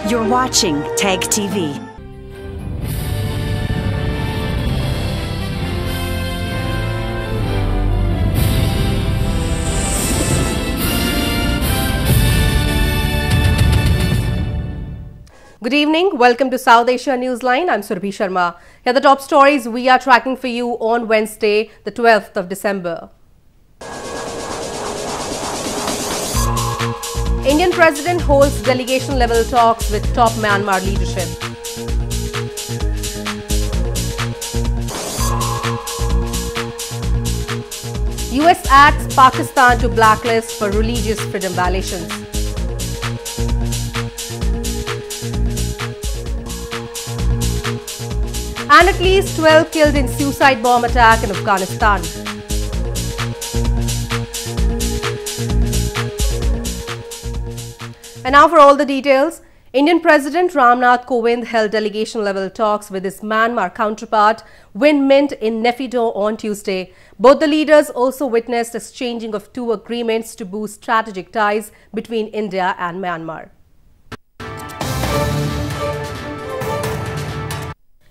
You're watching TAG TV. Good evening. Welcome to South Asia Newsline. I'm Surbhi Sharma. Here are the top stories we are tracking for you on Wednesday, the 12th of December. Indian President holds delegation-level talks with top Myanmar leadership. US asks Pakistan to blacklist for religious freedom violations. And at least 12 killed in suicide bomb attack in Afghanistan. And now for all the details. Indian President Ram Nath Kovind held delegation-level talks with his Myanmar counterpart Win Myint in Naypyidaw on Tuesday. Both the leaders also witnessed exchanging of two agreements to boost strategic ties between India and Myanmar.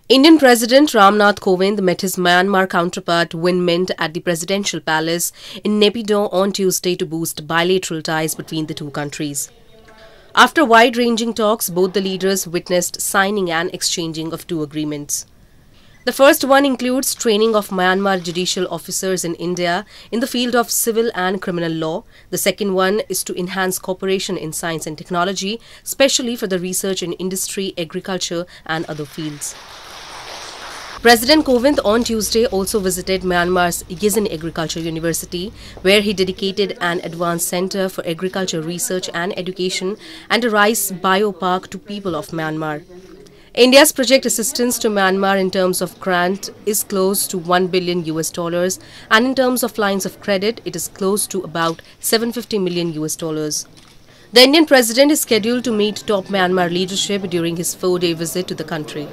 Indian President Ram Nath Kovind met his Myanmar counterpart Win Myint at the Presidential Palace in Naypyidaw on Tuesday to boost bilateral ties between the two countries. After wide-ranging talks, both the leaders witnessed signing and exchanging of two agreements. The first one includes training of Myanmar judicial officers in India in the field of civil and criminal law. The second one is to enhance cooperation in science and technology, especially for the research in industry, agriculture and other fields. President Kovind on Tuesday also visited Myanmar's Yizin Agriculture University, where he dedicated an advanced center for agriculture research and education and a rice biopark to people of Myanmar. India's project assistance to Myanmar in terms of grant is close to $1 billion and in terms of lines of credit, it is close to about $750 million. The Indian president is scheduled to meet top Myanmar leadership during his 4-day visit to the country.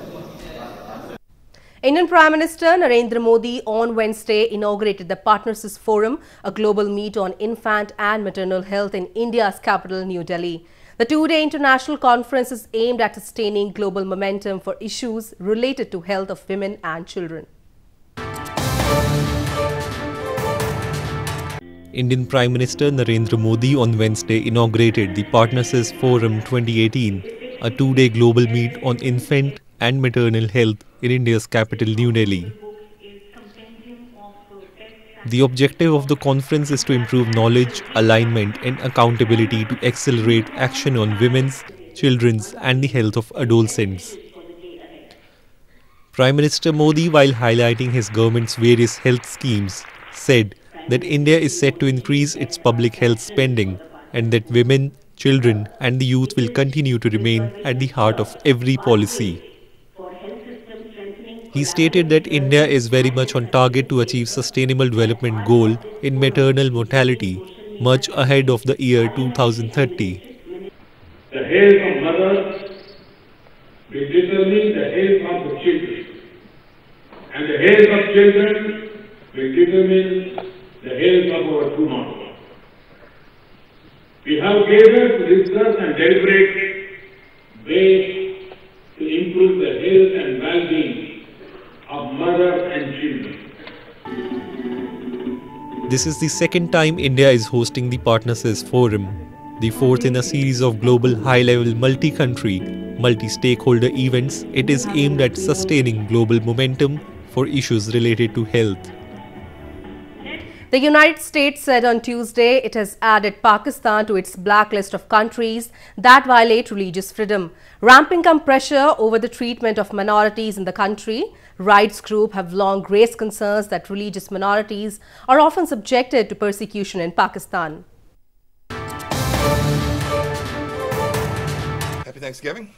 Indian Prime Minister Narendra Modi on Wednesday inaugurated the Partnerships Forum, a global meet on infant and maternal health in India's capital, New Delhi. The 2-day international conference is aimed at sustaining global momentum for issues related to health of women and children. Indian Prime Minister Narendra Modi on Wednesday inaugurated the Partnerships Forum 2018, a 2-day global meet on infant and maternal health in India's capital, New Delhi. The objective of the conference is to improve knowledge, alignment and accountability to accelerate action on women's, children's and the health of adolescents. Prime Minister Modi, while highlighting his government's various health schemes, said that India is set to increase its public health spending and that women, children and the youth will continue to remain at the heart of every policy. He stated that India is very much on target to achieve Sustainable Development Goal in maternal mortality much ahead of the year 2030. The health of mothers will determine the health of the children, and the health of children will determine the health of our tomorrow. We have gathered research and deliberate ways to improve the health and well-being of mothers and children. This is the second time India is hosting the Partnerships Forum, the fourth in a series of global high-level multi-country, multi-stakeholder events. It is aimed at sustaining global momentum for issues related to health. The United States said on Tuesday it has added Pakistan to its blacklist of countries that violate religious freedom, ramping up pressure over the treatment of minorities in the country. Rights groups have long raised concerns that religious minorities are often subjected to persecution in Pakistan. Happy Thanksgiving.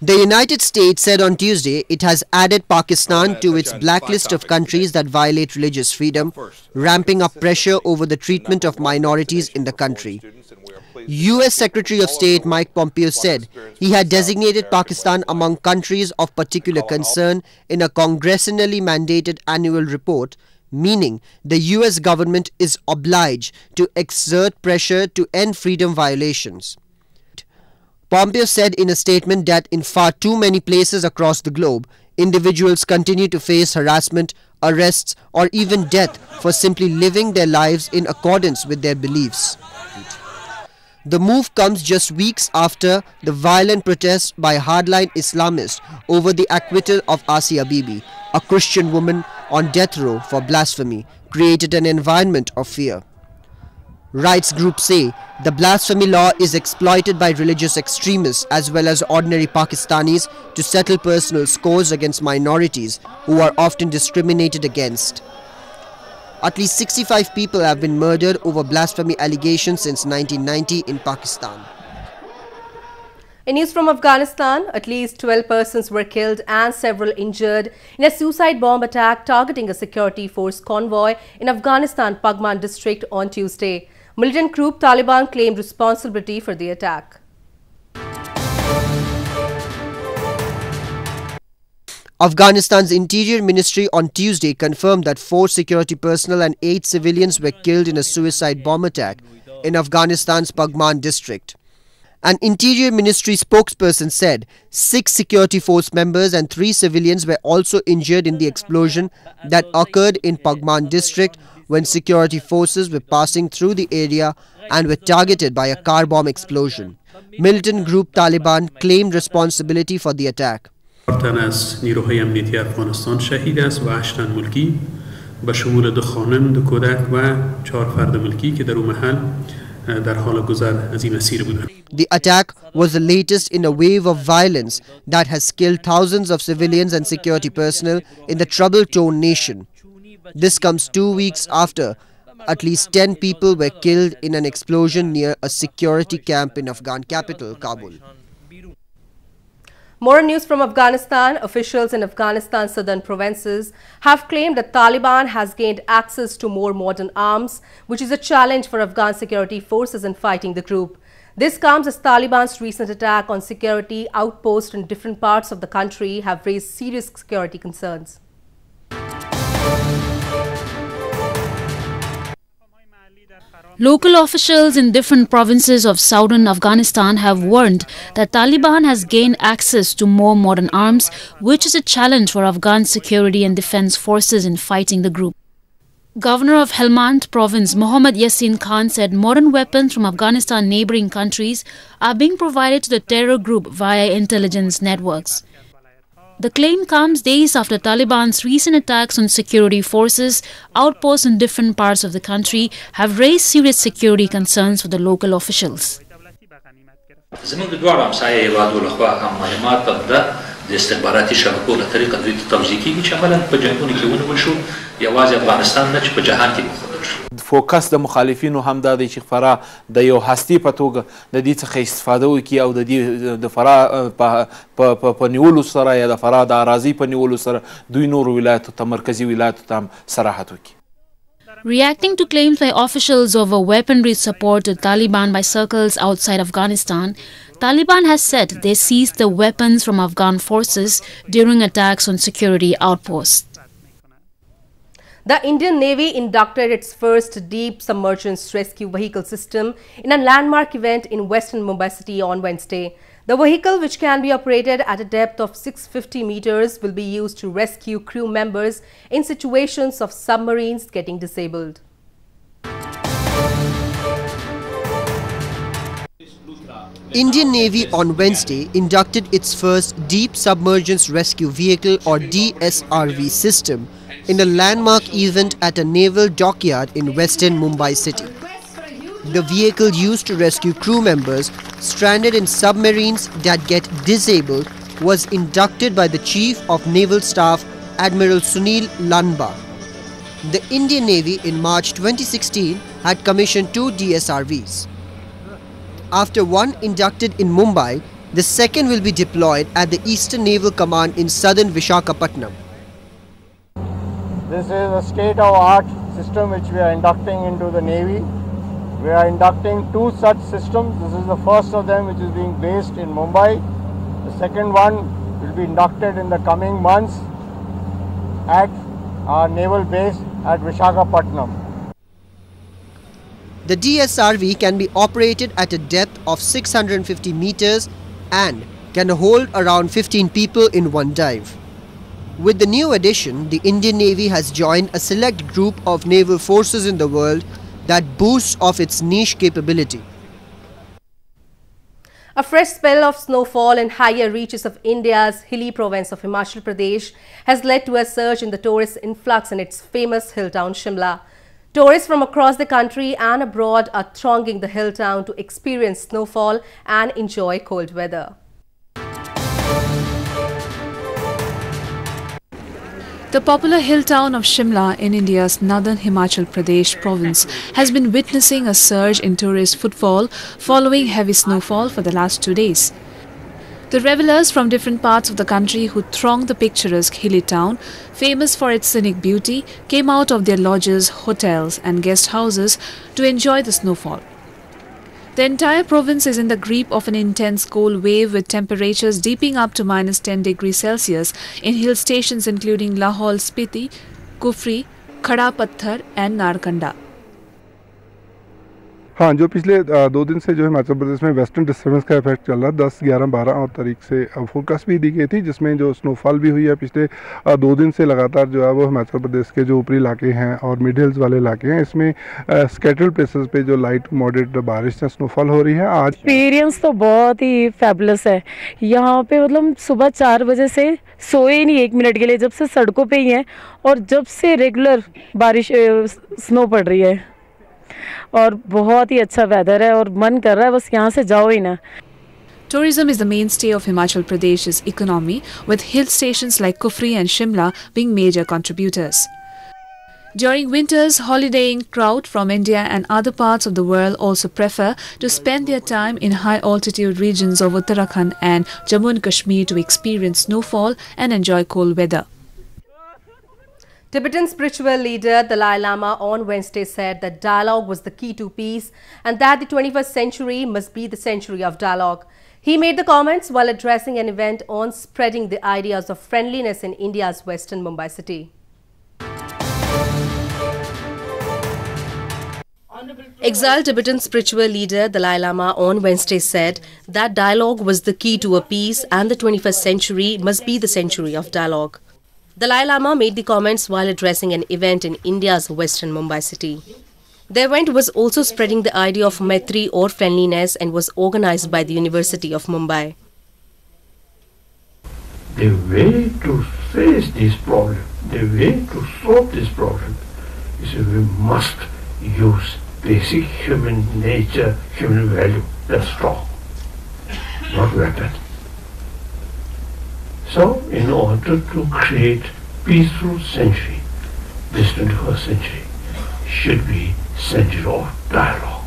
The United States said on Tuesday it has added Pakistan to its blacklist of countries that violate religious freedom, ramping up pressure over the treatment of minorities in the country. U.S. Secretary of State Mike Pompeo said he had designated Pakistan among countries of particular concern in a congressionally mandated annual report meaning the US government is obliged to exert pressure to end freedom violations. Pompeo said in a statement that in far too many places across the globe, individuals continue to face harassment, arrests, or even death for simply living their lives in accordance with their beliefs. The move comes just weeks after the violent protests by hardline Islamists over the acquittal of Asia Bibi, a Christian woman on death row for blasphemy, created an environment of fear. Rights groups say the blasphemy law is exploited by religious extremists as well as ordinary Pakistanis to settle personal scores against minorities who are often discriminated against. At least 65 people have been murdered over blasphemy allegations since 1990 in Pakistan. In news from Afghanistan, at least 12 persons were killed and several injured in a suicide bomb attack targeting a security force convoy in Afghanistan Pagman district on Tuesday. Militant group Taliban claimed responsibility for the attack. Afghanistan's Interior Ministry on Tuesday confirmed that 4 security personnel and 8 civilians were killed in a suicide bomb attack in Afghanistan's Pagman district. An Interior Ministry spokesperson said 6 security force members and 3 civilians were also injured in the explosion that occurred in Pagman district when security forces were passing through the area and were targeted by a car bomb explosion. Militant group Taliban claimed responsibility for the attack. از نیروهای امنیتی افغانستان شهید است و 8 تن ملکی به شمول 2 خانم، 2 کودک و 4 فرد ملکی که در اون محل در حال گذر از این مسیر بودند. The attack was the latest in a wave of violence that has killed thousands of civilians and security personnel in the trouble-torn nation. This comes 2 weeks after at least 10 people were killed in an explosion near a security camp in Afghan capital, Kabul. More news from Afghanistan. Officials in Afghanistan's southern provinces have claimed that Taliban has gained access to more modern arms, which is a challenge for Afghan security forces in fighting the group. This comes as Taliban's recent attack on security outposts in different parts of the country have raised serious security concerns. Local officials in different provinces of southern Afghanistan have warned that Taliban has gained access to more modern arms, which is a challenge for Afghan security and defense forces in fighting the group. Governor of Helmand province Mohammad Yassin Khan said modern weapons from Afghanistan neighboring countries are being provided to the terror group via intelligence networks. The claim comes days after Taliban's recent attacks on security forces, outposts in different parts of the country have raised serious security concerns for the local officials. فوکس د مخالفینو هم دا دی چې فرا د یو هستی په توګه د دې څخه استفاده وکړي او د دې د فرا په نیولو سره یا د فرا د اراضي په نیولو سره دوی نورو ولایتو ته مرکزي ولایتو ته هم سراحت وکړي. Reacting to claims by officials over weaponry support to Taliban by circles outside Afghanistan, Taliban has said they seized the weapons from Afghan forces during attacks on security outposts. The Indian Navy inducted its first deep submergence rescue vehicle system in a landmark event in western Mumbai city on Wednesday. The vehicle, which can be operated at a depth of 650 meters, will be used to rescue crew members in situations of submarines getting disabled. Indian Navy on Wednesday inducted its first Deep Submergence Rescue Vehicle or DSRV system in a landmark event at a naval dockyard in western Mumbai city. The vehicle used to rescue crew members stranded in submarines that get disabled was inducted by the Chief of Naval Staff Admiral Sunil Lanba. The Indian Navy in March 2016 had commissioned 2 DSRVs. After one inducted in Mumbai, the second will be deployed at the Eastern Naval Command in southern Vishakhapatnam. This is a state-of-the-art system which we are inducting into the Navy. We are inducting 2 such systems. This is the first of them which is being based in Mumbai. The second one will be inducted in the coming months at our naval base at Visakhapatnam. The DSRV can be operated at a depth of 650 meters and can hold around 15 people in one dive. With the new addition, the Indian Navy has joined a select group of naval forces in the world that boasts of its niche capability. A fresh spell of snowfall in higher reaches of India's hilly province of Himachal Pradesh has led to a surge in the tourist influx in its famous hill town Shimla. Tourists from across the country and abroad are thronging the hill town to experience snowfall and enjoy cold weather. The popular hill town of Shimla in India's northern Himachal Pradesh province has been witnessing a surge in tourist footfall following heavy snowfall for the last 2 days. The revelers from different parts of the country who thronged the picturesque hilly town, famous for its scenic beauty, came out of their lodges, hotels and guest houses to enjoy the snowfall. The entire province is in the grip of an intense cold wave with temperatures deeping up to -10 degrees Celsius in hill stations including Lahaul Spiti, Kufri, Khada Patthar and Narkanda. हाँ, जो पिछले 2 दिन से जो हिमाचल प्रदेश में western disturbance का effect चल रहा है 10, 11, 12 तारीख से फोरकास्ट भी दी गई थी, जिसमें जो स्नोफॉल भी हुई है पिछले 2 दिन से लगातार जो है वो हिमाचल प्रदेश के जो ऊपरी इलाके हैं और मिड हिल्स वाले इलाके हैं, इसमें स्कैटर्ड प्लेसेस पे जो लाइट मॉडरेट बारिश से स्नोफॉल हो रही है। आज एक्सपीरियंस तो बहुत ही फैबुलस है। यहाँ पे मतलब सुबह 4 बजे से सोए ही नहीं 1 मिनट के लिए, जब से सड़कों पे ही हैं और जब से रेगुलर बारिश स्नो पड़ रही है और बहुत ही अच्छा वेदर है और मन कर रहा है बस यहाँ से जाओ ही ना। Tourism is the mainstay of Himachal Pradesh's economy, with hill stations like Kufri and Shimla being major contributors. During winters, holidaying crowd from India and other parts of the world also prefer to spend their time in high-altitude regions of Uttarakhand and Jammu and Kashmir to experience snowfall and enjoy cold weather. Tibetan spiritual leader Dalai Lama on Wednesday said that dialogue was the key to peace and that the 21st century must be the century of dialogue. He made the comments while addressing an event on spreading the ideas of friendliness in India's western Mumbai city. Exiled Tibetan spiritual leader Dalai Lama on Wednesday said that dialogue was the key to a peace and the 21st century must be the century of dialogue. Dalai Lama made the comments while addressing an event in India's western Mumbai city. The event was also spreading the idea of Maitri or friendliness and was organized by the University of Mumbai. The way to face this problem, the way to solve this problem is we must use basic human nature, human value, that's strong, not weapon. So, in order to create peaceful century, this 21st century should be century of dialogue.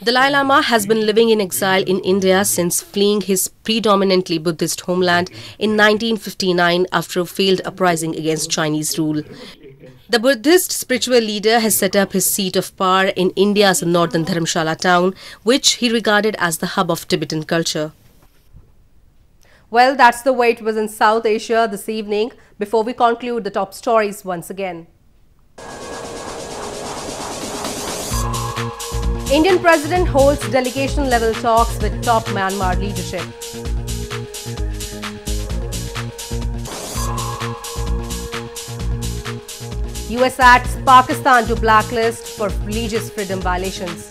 Dalai Lama has been living in exile in India since fleeing his predominantly Buddhist homeland in 1959 after a failed uprising against Chinese rule. The Buddhist spiritual leader has set up his seat of power in India's northern Dharamshala town, which he regarded as the hub of Tibetan culture. Well, that's the way it was in South Asia this evening. Before we conclude, the top stories once again. Indian President holds delegation-level talks with top Myanmar leadership. US adds Pakistan to blacklist for religious freedom violations.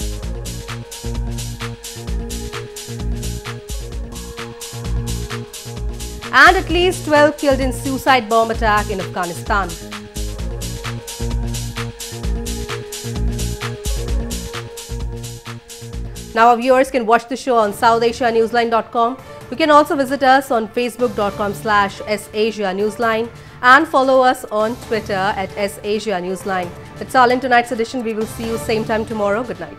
And at least 12 killed in suicide bomb attack in Afghanistan. Now our viewers can watch the show on SouthAsiaNewsline.com. You can also visit us on Facebook.com/SAsiaNewsline and follow us on Twitter at SAsiaNewsline. That's all in tonight's edition. We will see you same time tomorrow. Good night.